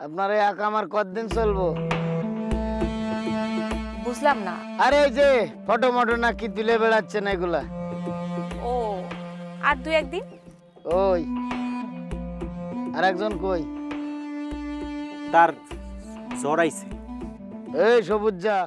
আপনার এই আঁকা আমার কতদিন চলবো? বুঝলাম না। আরে এই যে ফটো মটো না কি তুলে বেড়াচ্ছেন এগুলা? ও, আর দুই একদিন। ওই আর একজন কই? তার জ্বর আইছে। এই সবুজ যা।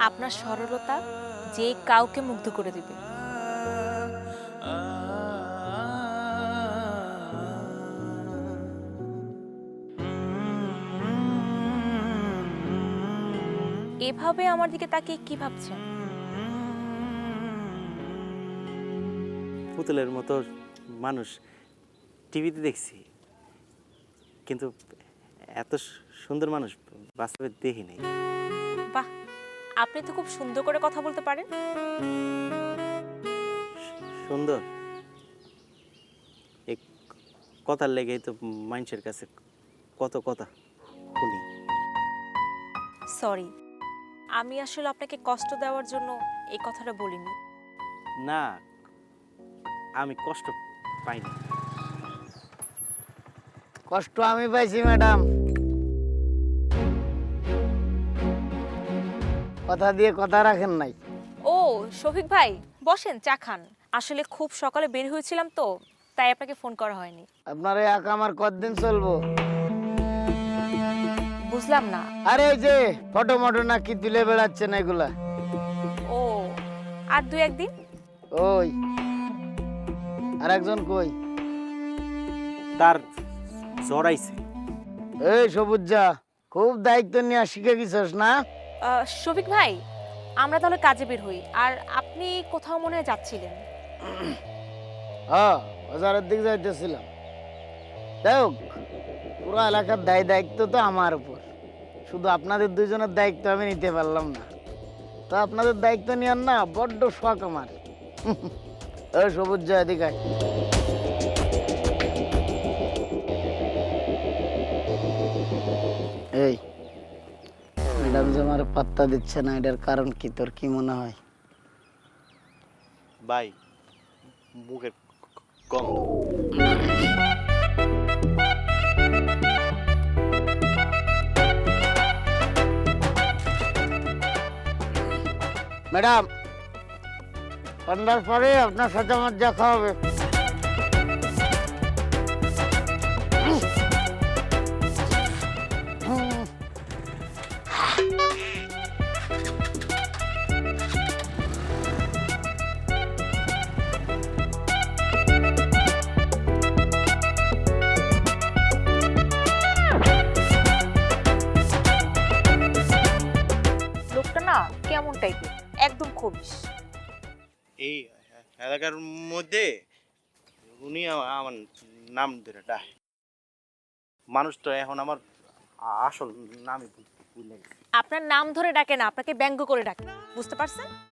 আপনার সরলতা যে কাউকে মুগ্ধ করে দিবে। এভাবে আমার দিকে তাকিয়ে কি ভাবছেন? পুতুলের মতো মানুষ টিভিতে দেখছি, কিন্তু এত সুন্দর মানুষ বাস্তবে দেখি নাই। বাহ, আপনি তো খুব সুন্দর করে কথা বলতে পারেন। সুন্দর এই কথার লেগেই তো মানুষের কাছে কত কথা শুনি। সরি, আমি আসলে আপনাকে কষ্ট দেওয়ার জন্য এই কথাটা বলিনি। না, আমি কষ্ট পাইনি। কষ্ট আমি পাইছি ম্যাডাম। কথা দিয়ে কথা রাখেন নাই। ও শফিক ভাই, বসেন, চা খান। আসলে খুব সকালে বের হয়েছিলাম তো, তাই আপনাকে ফোন করা হয়নি। আপনার এই আঁকা আমার কতদিন চলবো? বুঝলাম না। আরে এই যে ফটো মটো না কি তুলে বেড়াচ্ছেন এগুলা? ও, আর দুই একদিন। ওই আর একজন কই? তার জ্বর আইছে। এই সবুজ যা, খুব দায়িত্ব নিয়ে শিখে গেছিস না? শফিক ভাই, আমরা তাহলে কাজে বের হই। আর আপনি কোথাও মনে হয় যাচ্ছিলেন। হ্যাঁ, বাজারের দিকে যাইতেছিলাম। যাই হোক, পুরো এলাকার দায়িত্ব তো আমার উপর। শুধু আপনাদের দুজনের দায়িত্ব আমি নিতে পারলাম না। তো আপনাদের দায়িত্ব নেওয়ার না বড্ড শখ আমার। ওই সবুজ যা, এদিকে আয়। এই ম্যাডাম যে আমার পাত্তা দিচ্ছে না, এটার কারণ কি তোর কি মনে হয়? ভাই, মুখের গন্ধ। ম্যাডাম, সন্ধ্যার পরে আপনার সাথে আমার দেখা হবে। লোকটা না কেমন টাইপের, একদম খবিশ। এই এলাকার মধ্যে উনি আমার নাম ধরে ডাকে। মানুষ তো এখন আমার আসল নামই ভুলে গেছে। আপনার নাম ধরে ডাকে না, আপনাকে ব্যঙ্গ করে ডাকে, বুঝতে পারছেন?